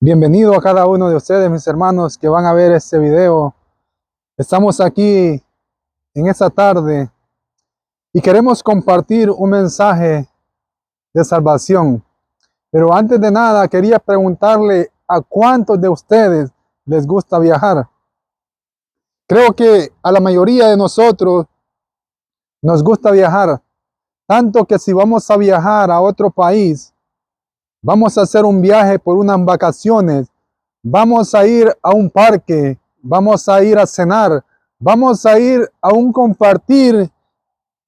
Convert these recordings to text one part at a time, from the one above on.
Bienvenido a cada uno de ustedes, mis hermanos, que van a ver este video. Estamos aquí en esta tarde y queremos compartir un mensaje de salvación. Pero antes de nada, quería preguntarle a cuántos de ustedes les gusta viajar. Creo que a la mayoría de nosotros nos gusta viajar, tanto que si vamos a viajar a otro país, vamos a hacer un viaje por unas vacaciones. Vamos a ir a un parque, vamos a ir a cenar, vamos a ir a un compartir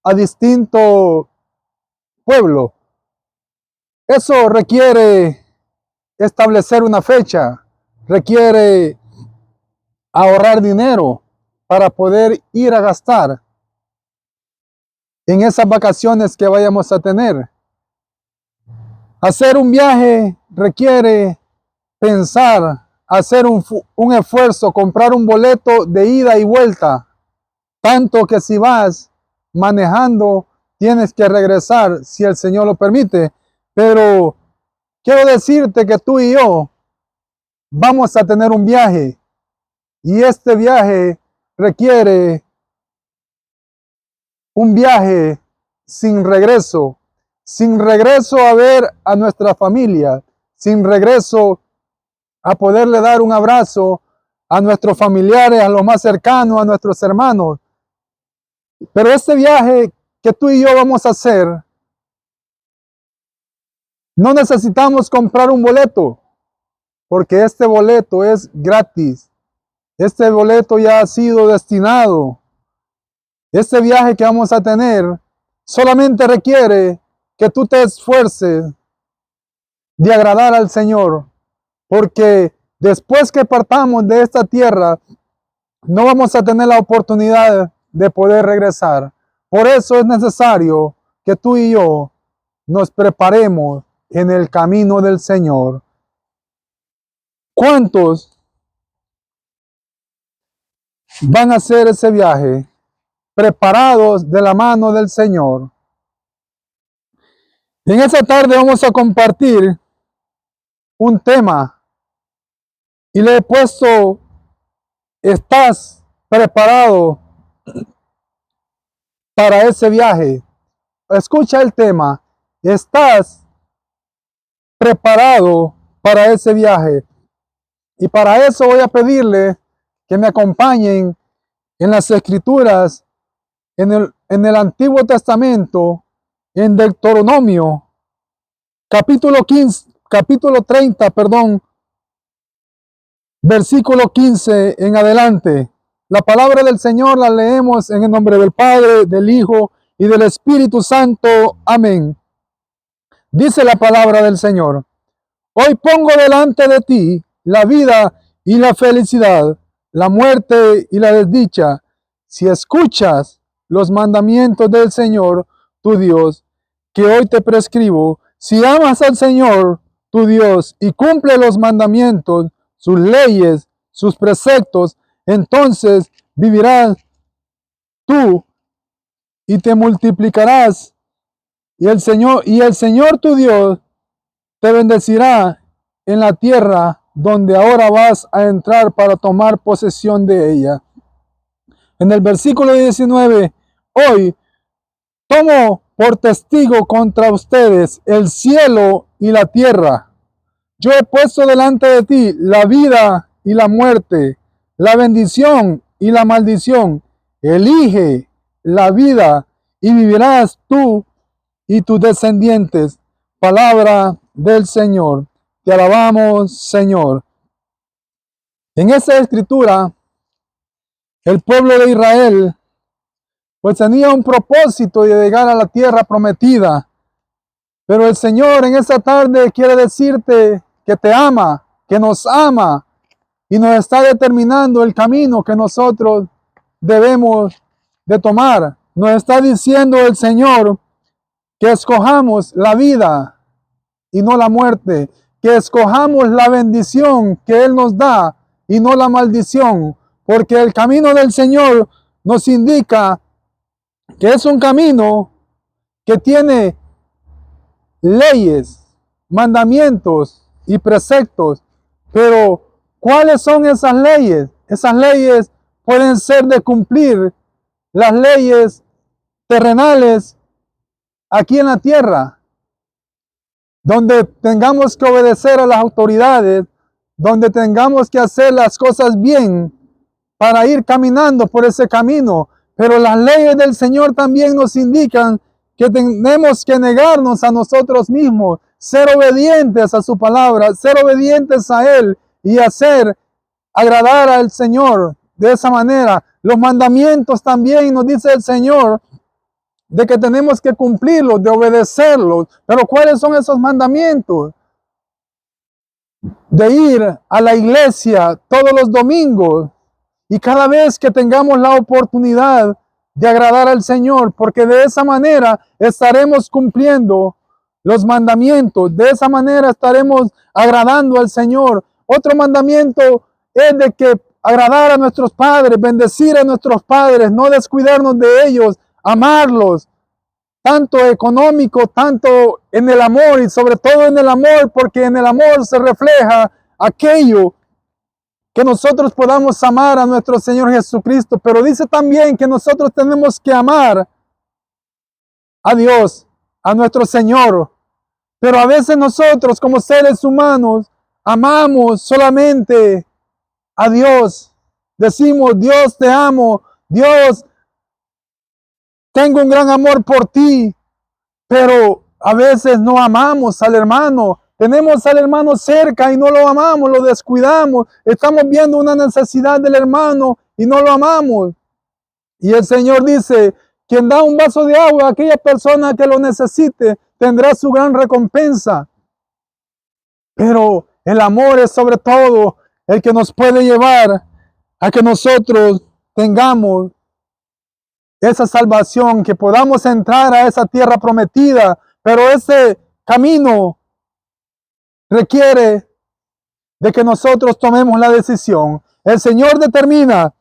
a distinto pueblo. Eso requiere establecer una fecha, requiere ahorrar dinero para poder ir a gastar en esas vacaciones que vayamos a tener. Hacer un viaje requiere pensar, hacer un esfuerzo, comprar un boleto de ida y vuelta. Tanto que si vas manejando, tienes que regresar si el Señor lo permite. Pero quiero decirte que tú y yo vamos a tener un viaje. Y este viaje requiere un viaje sin regreso. Sin regreso a ver a nuestra familia. Sin regreso a poderle dar un abrazo a nuestros familiares, a los más cercanos, a nuestros hermanos. Pero este viaje que tú y yo vamos a hacer, no necesitamos comprar un boleto, porque este boleto es gratis. Este boleto ya ha sido destinado. Este viaje que vamos a tener solamente requiere que tú te esfuerces de agradar al Señor, porque después que partamos de esta tierra, no vamos a tener la oportunidad de poder regresar. Por eso es necesario que tú y yo nos preparemos en el camino del Señor. ¿Cuántos van a hacer ese viaje preparados de la mano del Señor? En esta tarde vamos a compartir un tema y le he puesto: ¿estás preparado para ese viaje? Escucha el tema: ¿estás preparado para ese viaje? Y para eso voy a pedirle que me acompañen en las Escrituras, en el Antiguo Testamento, en Deuteronomio, capítulo 30, versículo 15 en adelante. La palabra del Señor la leemos en el nombre del Padre, del Hijo y del Espíritu Santo. Amén. Dice la palabra del Señor: hoy pongo delante de ti la vida y la felicidad, la muerte y la desdicha. Si escuchas los mandamientos del Señor, tu Dios, que hoy te prescribo, si amas al Señor, tu Dios, y cumple los mandamientos, sus leyes, sus preceptos, entonces vivirás tú y te multiplicarás, y el Señor tu Dios te bendecirá en la tierra donde ahora vas a entrar para tomar posesión de ella. En el versículo 19, hoy tomo por testigo contra ustedes el cielo y la tierra. Yo he puesto delante de ti la vida y la muerte, la bendición y la maldición. Elige la vida y vivirás tú y tus descendientes. Palabra del Señor. Te alabamos, Señor. En esa escritura, el pueblo de Israel pues tenía un propósito de llegar a la tierra prometida. Pero el Señor en esta tarde quiere decirte que te ama, que nos ama y nos está determinando el camino que nosotros debemos de tomar. Nos está diciendo el Señor que escojamos la vida y no la muerte, que escojamos la bendición que Él nos da y no la maldición, porque el camino del Señor nos indica que es un camino que tiene leyes, mandamientos y preceptos, Pero, ¿cuáles son esas leyes? Esas leyes pueden ser de cumplir las leyes terrenales aquí en la tierra, donde tengamos que obedecer a las autoridades, donde tengamos que hacer las cosas bien para ir caminando por ese camino. Pero las leyes del Señor también nos indican que tenemos que negarnos a nosotros mismos, ser obedientes a su palabra, ser obedientes a Él y hacer agradar al Señor de esa manera. Los mandamientos también nos dice el Señor de que tenemos que cumplirlos, de obedecerlos. Pero ¿cuáles son esos mandamientos? De ir a la iglesia todos los domingos y cada vez que tengamos la oportunidad de agradar al Señor, porque de esa manera estaremos cumpliendo los mandamientos, de esa manera estaremos agradando al Señor. Otro mandamiento es de que agradar a nuestros padres, bendecir a nuestros padres, no descuidarnos de ellos, amarlos, tanto económico, tanto en el amor y sobre todo en el amor, porque en el amor se refleja aquello que nosotros podamos amar a nuestro Señor Jesucristo, pero dice también que nosotros tenemos que amar a Dios, a nuestro Señor. Pero a veces nosotros como seres humanos amamos solamente a Dios. Decimos, Dios te amo, Dios, tengo un gran amor por ti, pero a veces no amamos al hermano. Tenemos al hermano cerca y no lo amamos, lo descuidamos. Estamos viendo una necesidad del hermano y no lo amamos. Y el Señor dice, quien da un vaso de agua a aquella persona que lo necesite, tendrá su gran recompensa. Pero el amor es sobre todo el que nos puede llevar a que nosotros tengamos esa salvación, que podamos entrar a esa tierra prometida. Pero ese camino requiere de que nosotros tomemos la decisión. El Señor determina,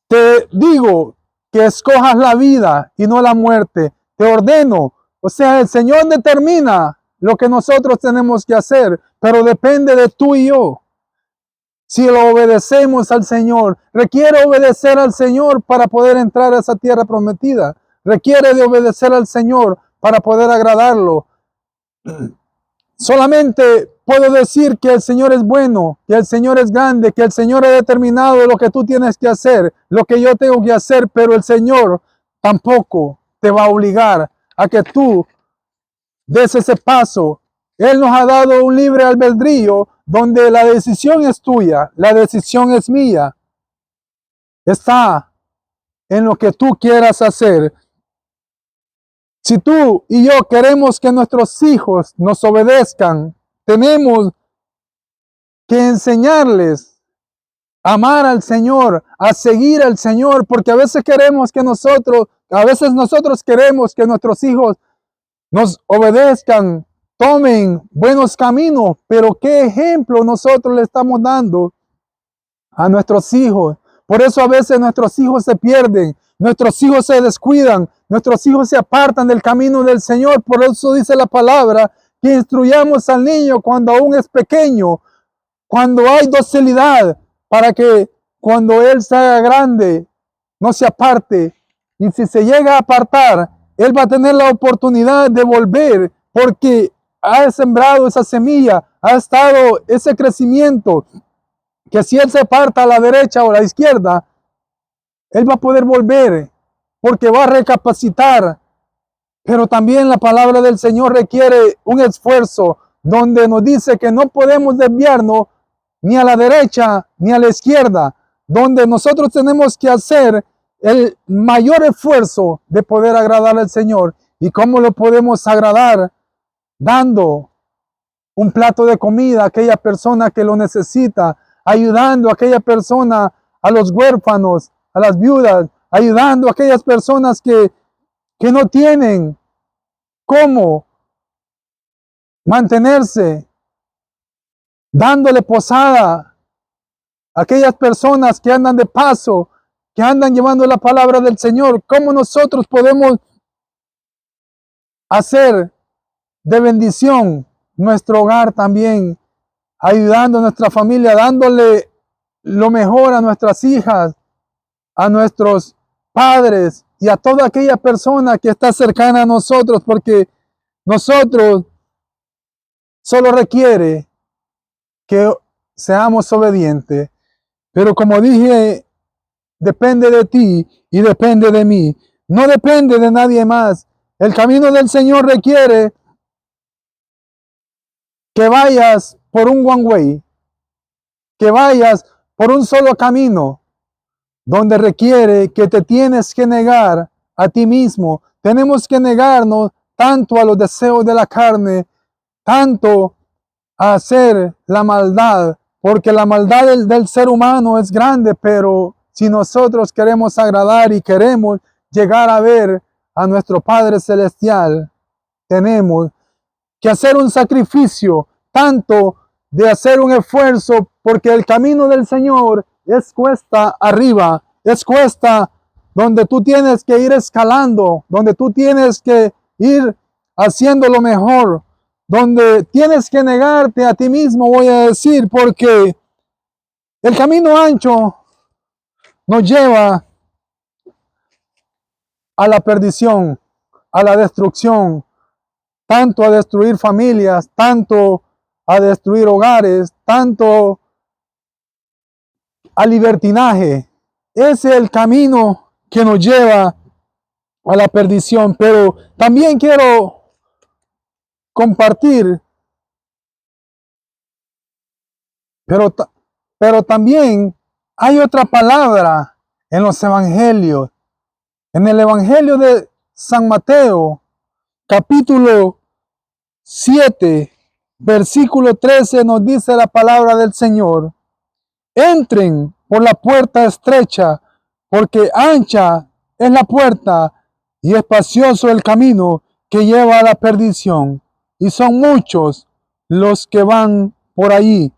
te digo que escojas la vida y no la muerte. Te ordeno. O sea, el Señor determina lo que nosotros tenemos que hacer, pero depende de tú y yo. Si lo obedecemos al Señor, requiere obedecer al Señor para poder entrar a esa tierra prometida. Requiere de obedecer al Señor para poder agradarlo. Solamente puedo decir que el Señor es bueno, que el Señor es grande, que el Señor ha determinado lo que tú tienes que hacer, lo que yo tengo que hacer, pero el Señor tampoco te va a obligar a que tú des ese paso. Él nos ha dado un libre albedrío donde la decisión es tuya, la decisión es mía. Está en lo que tú quieras hacer. Si tú y yo queremos que nuestros hijos nos obedezcan, tenemos que enseñarles a amar al Señor, a seguir al Señor, porque a veces queremos que nuestros hijos nos obedezcan, tomen buenos caminos, pero ¿qué ejemplo nosotros le estamos dando a nuestros hijos? Por eso a veces nuestros hijos se pierden, nuestros hijos se descuidan, nuestros hijos se apartan del camino del Señor. Por eso dice la palabra que instruyamos al niño cuando aún es pequeño, cuando hay docilidad, para que cuando él sea grande no se aparte. Y si se llega a apartar, él va a tener la oportunidad de volver, porque ha sembrado esa semilla, ha estado ese crecimiento, que si él se aparta a la derecha o a la izquierda, él va a poder volver, porque va a recapacitar. Pero también la palabra del Señor requiere un esfuerzo, donde nos dice que no podemos desviarnos ni a la derecha ni a la izquierda, donde nosotros tenemos que hacer el mayor esfuerzo de poder agradar al Señor. ¿Y cómo lo podemos agradar? Dando un plato de comida a aquella persona que lo necesita, ayudando a aquella persona, a los huérfanos, a las viudas, ayudando a aquellas personas que no tienen cómo mantenerse, dándole posada a aquellas personas que andan de paso, que andan llevando la palabra del Señor. ¿Cómo nosotros podemos hacer de bendición nuestro hogar también ayudando a nuestra familia, dándole lo mejor a nuestras hijas, a nuestros padres y a toda aquella persona que está cercana a nosotros, porque nosotros solo requiere que seamos obedientes. Pero como dije, depende de ti y depende de mí. No depende de nadie más. El camino del Señor requiere que vayas por un one way, que vayas por un solo camino, donde requiere que te tienes que negar a ti mismo. Tenemos que negarnos tanto a los deseos de la carne, tanto a hacer la maldad, porque la maldad del ser humano es grande, pero si nosotros queremos agradar y queremos llegar a ver a nuestro Padre Celestial, tenemos que hacer un sacrificio, tanto de hacer un esfuerzo, porque el camino del Señor es cuesta arriba, es cuesta donde tú tienes que ir escalando, donde tú tienes que ir haciendo lo mejor, donde tienes que negarte a ti mismo, voy a decir, porque el camino ancho nos lleva a la perdición, a la destrucción, tanto a destruir familias, tanto a destruir hogares, tanto al libertinaje. Ese es el camino que nos lleva a la perdición. Pero también quiero compartir, pero también hay otra palabra en los evangelios. En el Evangelio de San Mateo, capítulo 7, versículo 13, nos dice la palabra del Señor: entren por la puerta estrecha, porque ancha es la puerta y espacioso el camino que lleva a la perdición, y son muchos los que van por allí.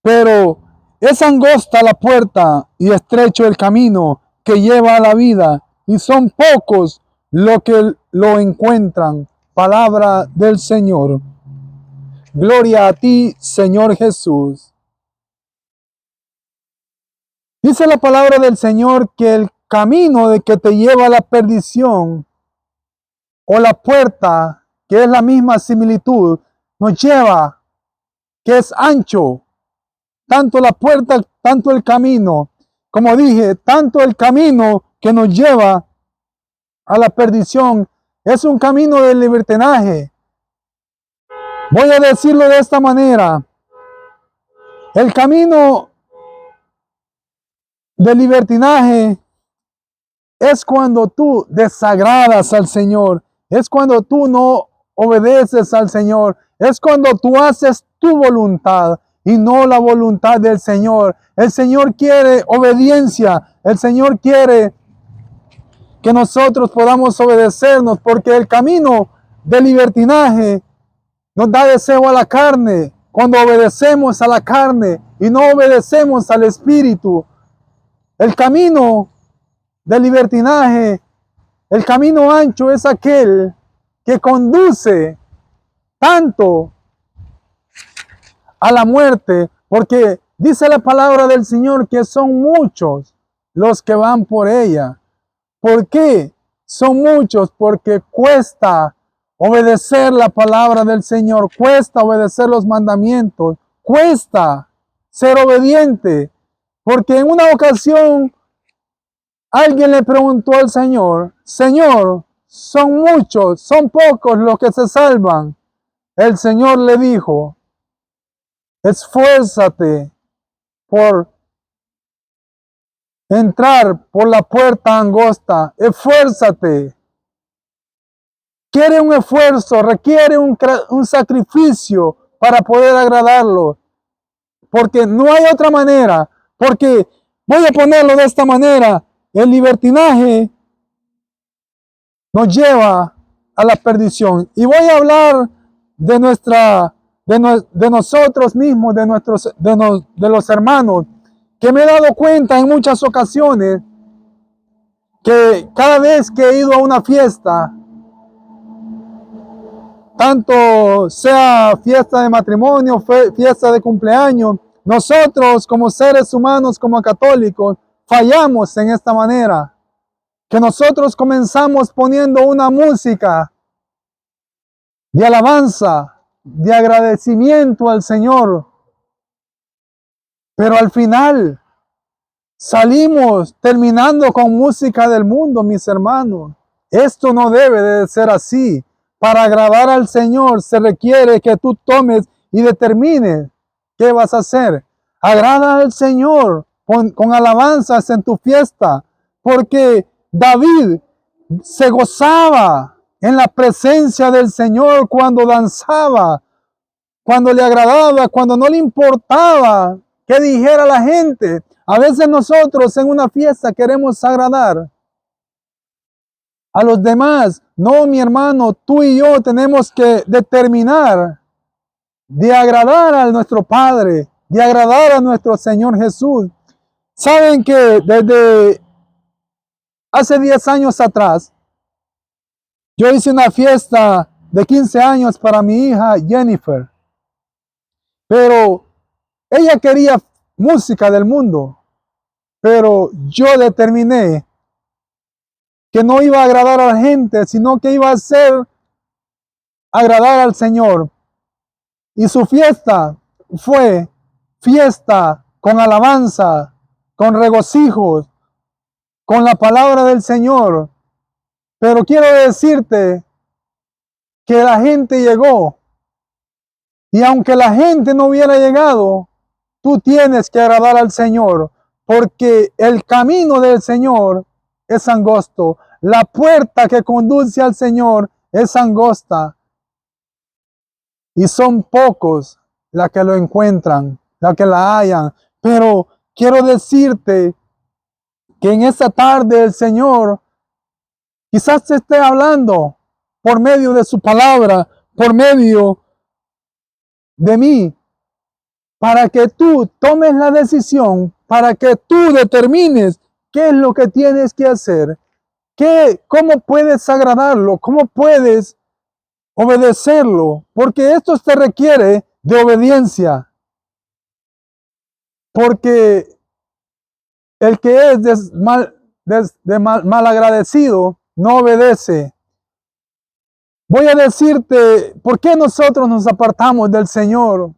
Pero es angosta la puerta y estrecho el camino que lleva a la vida, y son pocos los que lo encuentran. Palabra del Señor. Gloria a ti, Señor Jesús. Dice la palabra del Señor que el camino de que te lleva a la perdición, o la puerta, que es la misma similitud, nos lleva, que es ancho, tanto la puerta, tanto el camino, como dije, tanto el camino que nos lleva a la perdición, es un camino de libertinaje. Voy a decirlo de esta manera: el camino de libertinaje es cuando tú desagradas al Señor, es cuando tú no obedeces al Señor, es cuando tú haces tu voluntad y no la voluntad del Señor. El Señor quiere obediencia, el Señor quiere que nosotros podamos obedecernos, porque el camino de libertinaje nos da deseo a la carne. Cuando obedecemos a la carne y no obedecemos al Espíritu, el camino de libertinaje, el camino ancho es aquel que conduce tanto a la muerte, porque dice la palabra del Señor que son muchos los que van por ella. ¿Por qué? Son muchos porque cuesta obedecer la palabra del Señor, cuesta obedecer los mandamientos, cuesta ser obediente, porque en una ocasión alguien le preguntó al Señor: Señor, son muchos, son pocos los que se salvan. El Señor le dijo: esfuérzate por entrar por la puerta angosta, esfuérzate. Quiere un esfuerzo, requiere un sacrificio para poder agradarlo, porque no hay otra manera, porque voy a ponerlo de esta manera: el libertinaje nos lleva a la perdición. Y voy a hablar de nosotros mismos, de los hermanos, que me he dado cuenta en muchas ocasiones que cada vez que he ido a una fiesta, tanto sea fiesta de matrimonio, fiesta de cumpleaños, nosotros como seres humanos, como católicos, fallamos en esta manera. Que nosotros comenzamos poniendo una música de alabanza, de agradecimiento al Señor, pero al final salimos terminando con música del mundo, mis hermanos. Esto no debe de ser así. Para agradar al Señor se requiere que tú tomes y determines qué vas a hacer. Agrada al Señor con alabanzas en tu fiesta, porque David se gozaba en la presencia del Señor cuando danzaba, cuando le agradaba, cuando no le importaba qué dijera la gente. A veces nosotros en una fiesta queremos agradar a los demás. No, mi hermano, tú y yo tenemos que determinar de agradar a nuestro Padre, de agradar a nuestro Señor Jesús. Saben que desde hace 10 años atrás, yo hice una fiesta de 15 años para mi hija Jennifer, pero ella quería música del mundo, pero yo determiné que no iba a agradar a la gente, sino que iba a ser agradar al Señor. Y su fiesta fue fiesta con alabanza, con regocijos, con la palabra del Señor. Pero quiero decirte que la gente llegó. Y aunque la gente no hubiera llegado, tú tienes que agradar al Señor, porque el camino del Señor es angosto. La puerta que conduce al Señor es angosta. Y son pocos los que lo encuentran, los que la hallan. Pero quiero decirte que en esta tarde el Señor quizás te esté hablando por medio de su palabra, por medio de mí, para que tú tomes la decisión, para que tú determines qué es lo que tienes que hacer, cómo puedes agradarlo, cómo puedes obedecerlo, porque esto te requiere de obediencia, porque el que es mal agradecido no obedece. Voy a decirte por qué nosotros nos apartamos del Señor,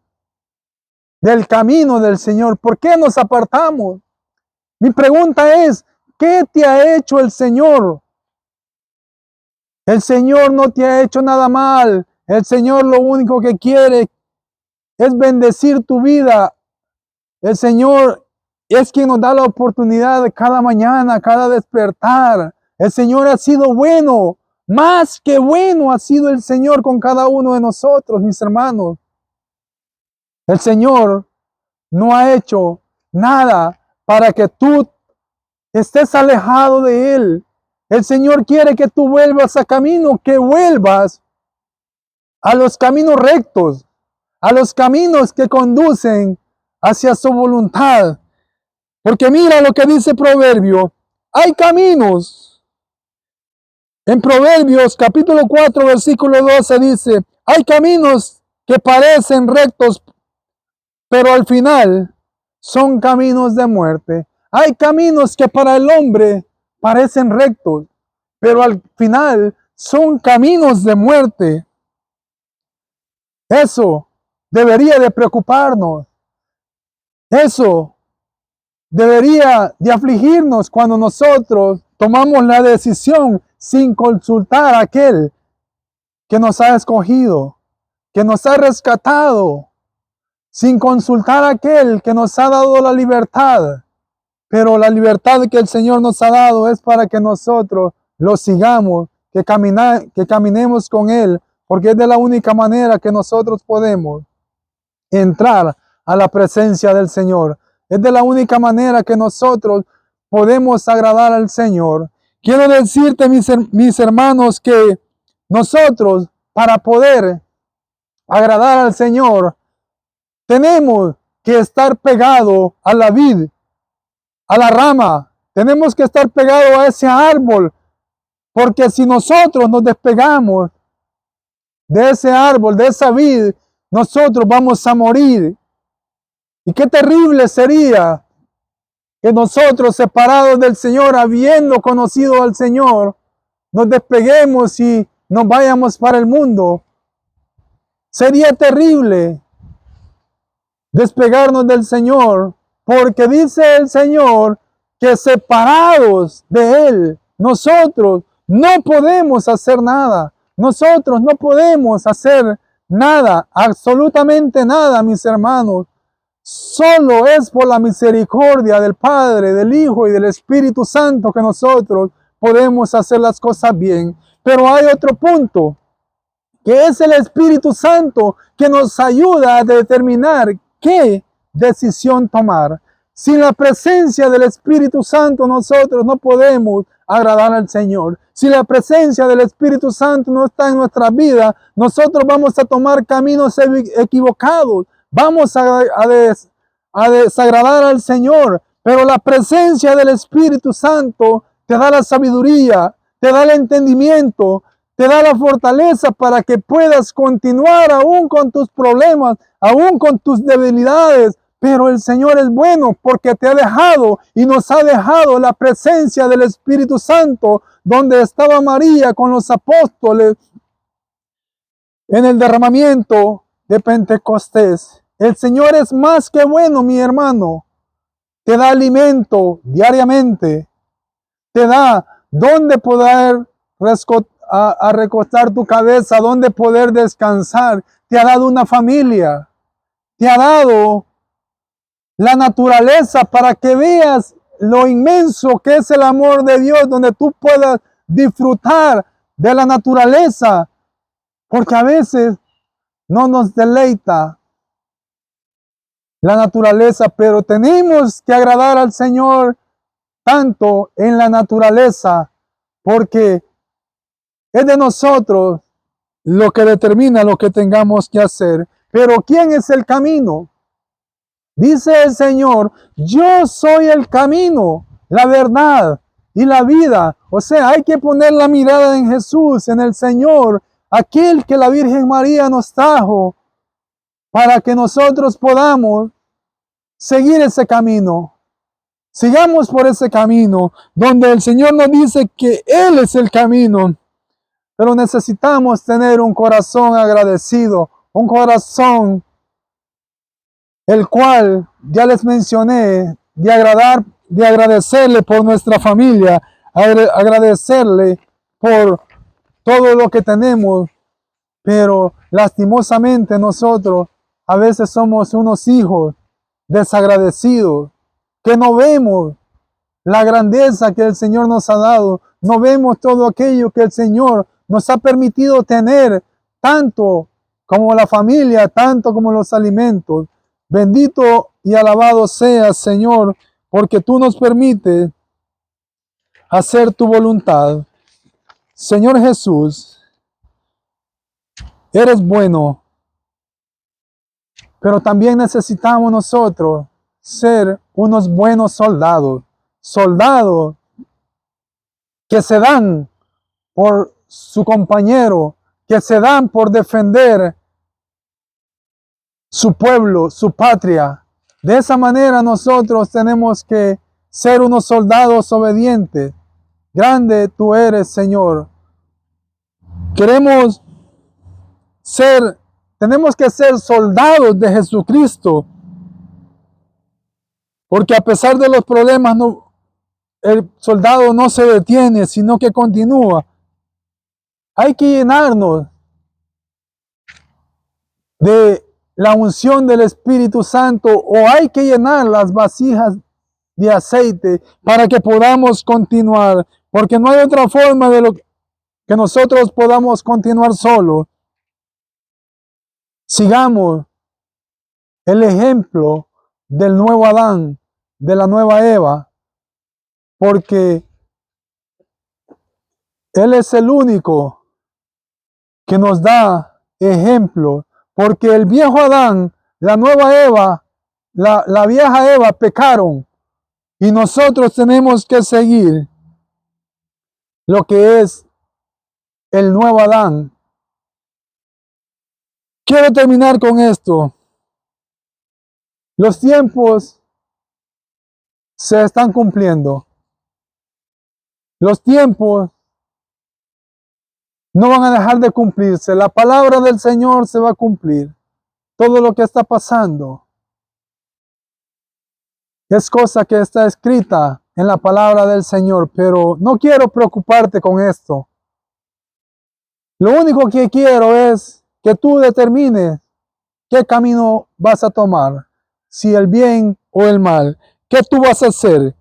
del camino del Señor. ¿Por qué nos apartamos? Mi pregunta es, ¿qué te ha hecho el Señor? El Señor no te ha hecho nada mal. El Señor lo único que quiere es bendecir tu vida. El Señor es quien nos da la oportunidad de cada mañana, cada despertar. El Señor ha sido bueno. Más que bueno ha sido el Señor con cada uno de nosotros, mis hermanos. El Señor no ha hecho nada para que tú estés alejado de Él. El Señor quiere que tú vuelvas a camino, que vuelvas a los caminos rectos, a los caminos que conducen hacia su voluntad. Porque mira lo que dice Proverbio. Hay caminos. En Proverbios capítulo 4 versículo 12 dice, hay caminos que parecen rectos, pero al final son caminos de muerte. Hay caminos que para el hombre parecen rectos, pero al final son caminos de muerte. Eso debería de preocuparnos. Eso debería de afligirnos cuando nosotros tomamos la decisión sin consultar a aquel que nos ha escogido, que nos ha rescatado, sin consultar a aquel que nos ha dado la libertad. Pero la libertad que el Señor nos ha dado es para que nosotros lo sigamos, que caminemos con Él, porque es de la única manera que nosotros podemos entrar a la presencia del Señor. Es de la única manera que nosotros podemos agradar al Señor. Quiero decirte, mis hermanos, que nosotros, para poder agradar al Señor, tenemos que estar pegados a la vid, a la rama. Tenemos que estar pegados a ese árbol, porque si nosotros nos despegamos de ese árbol, de esa vid, nosotros vamos a morir. Y qué terrible sería que nosotros, separados del Señor, habiendo conocido al Señor, nos despeguemos y nos vayamos para el mundo. Sería terrible despegarnos del Señor, porque dice el Señor que separados de Él, nosotros no podemos hacer nada. Nosotros no podemos hacer nada, absolutamente nada, mis hermanos. Solo es por la misericordia del Padre, del Hijo y del Espíritu Santo que nosotros podemos hacer las cosas bien. Pero hay otro punto, que es el Espíritu Santo que nos ayuda a determinar qué decisión tomar. Sin la presencia del Espíritu Santo nosotros no podemos agradar al Señor. Si la presencia del Espíritu Santo no está en nuestra vida, nosotros vamos a tomar caminos equivocados. Vamos a desagradar al Señor. Pero la presencia del Espíritu Santo te da la sabiduría, te da el entendimiento, te da la fortaleza para que puedas continuar aún con tus problemas, aún con tus debilidades. Pero el Señor es bueno porque te ha dejado y nos ha dejado la presencia del Espíritu Santo, donde estaba María con los apóstoles en el derramamiento de Pentecostés. El Señor es más que bueno, mi hermano. Te da alimento diariamente. Te da donde poder recostar tu cabeza, donde poder descansar. Te ha dado una familia. Te ha dado la naturaleza para que veas lo inmenso que es el amor de Dios, donde tú puedas disfrutar de la naturaleza, porque a veces no nos deleita la naturaleza, pero tenemos que agradar al Señor tanto en la naturaleza, porque es de nosotros lo que determina lo que tengamos que hacer. Pero ¿quién es el camino? Dice el Señor, yo soy el camino, la verdad y la vida. O sea, hay que poner la mirada en Jesús, en el Señor, aquel que la Virgen María nos trajo para que nosotros podamos seguir ese camino. Sigamos por ese camino donde el Señor nos dice que Él es el camino. Pero necesitamos tener un corazón agradecido, un corazón el cual ya les mencioné, de agradecerle por nuestra familia, agradecerle por todo lo que tenemos, pero lastimosamente nosotros a veces somos unos hijos desagradecidos, que no vemos la grandeza que el Señor nos ha dado, no vemos todo aquello que el Señor nos ha permitido tener, tanto como la familia, tanto como los alimentos. Bendito y alabado seas, Señor, porque tú nos permites hacer tu voluntad. Señor Jesús, eres bueno, pero también necesitamos nosotros ser unos buenos soldados, soldados que se dan por su compañero, que se dan por defender su pueblo, su patria. De esa manera nosotros tenemos que ser unos soldados obedientes. Grande tú eres, Señor. Tenemos que ser soldados de Jesucristo, porque a pesar de los problemas, el soldado no se detiene, sino que continúa. Hay que llenarnos de la unción del Espíritu Santo, o hay que llenar las vasijas de aceite para que podamos continuar, porque no hay otra forma de lo que nosotros podamos continuar solo. Sigamos el ejemplo del nuevo Adán, de la nueva Eva, porque Él es el único que nos da ejemplo, porque el viejo Adán, la nueva Eva, la vieja Eva pecaron, y nosotros tenemos que seguir lo que es el nuevo Adán, Quiero terminar con esto. Los tiempos se están cumpliendo. Los tiempos no van a dejar de cumplirse. La palabra del Señor se va a cumplir. Todo lo que está pasando es cosa que está escrita en la palabra del Señor, pero no quiero preocuparte con esto. Lo único que quiero es que tú determines qué camino vas a tomar, si el bien o el mal. ¿Qué tú vas a hacer?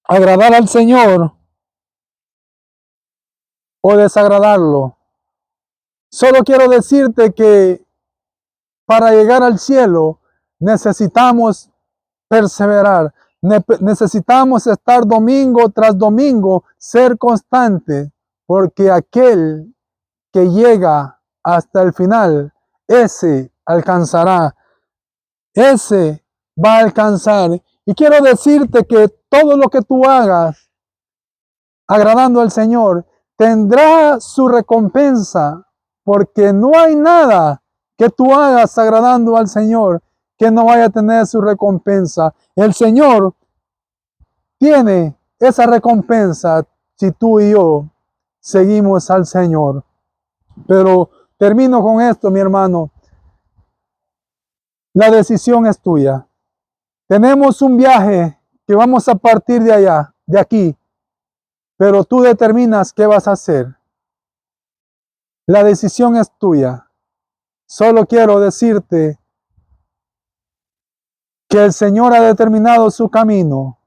¿Agradar al Señor o desagradarlo? Solo quiero decirte que para llegar al cielo necesitamos perseverar, necesitamos estar domingo tras domingo, ser constantes, porque aquel que llega hasta el final, ese alcanzará, ese va a alcanzar. Y quiero decirte que todo lo que tú hagas agradando al Señor tendrá su recompensa, porque no hay nada que tú hagas agradando al Señor que no vaya a tener su recompensa. El Señor tiene esa recompensa si tú y yo seguimos al Señor. Pero termino con esto, mi hermano. La decisión es tuya. Tenemos un viaje que vamos a partir de allá, de aquí, pero tú determinas qué vas a hacer. La decisión es tuya. Solo quiero decirte que el Señor ha determinado su camino.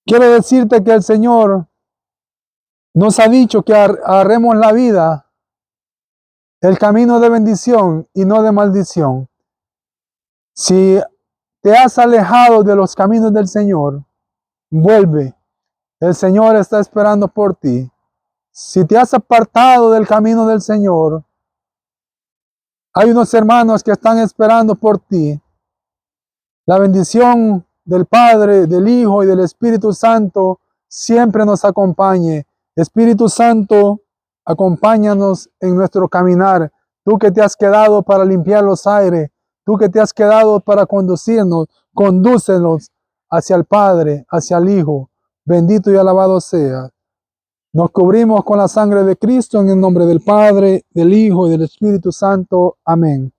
Quiero decirte que el Señor nos ha dicho que agarremos la vida, el camino de bendición y no de maldición. Si te has alejado de los caminos del Señor, vuelve. El Señor está esperando por ti. Si te has apartado del camino del Señor, hay unos hermanos que están esperando por ti. La bendición del Padre, del Hijo y del Espíritu Santo siempre nos acompañe. Espíritu Santo, acompáñanos en nuestro caminar. Tú que te has quedado para limpiar los aires, tú que te has quedado para conducirnos, condúcenos hacia el Padre, hacia el Hijo. Bendito y alabado sea. Nos cubrimos con la sangre de Cristo en el nombre del Padre, del Hijo y del Espíritu Santo. Amén.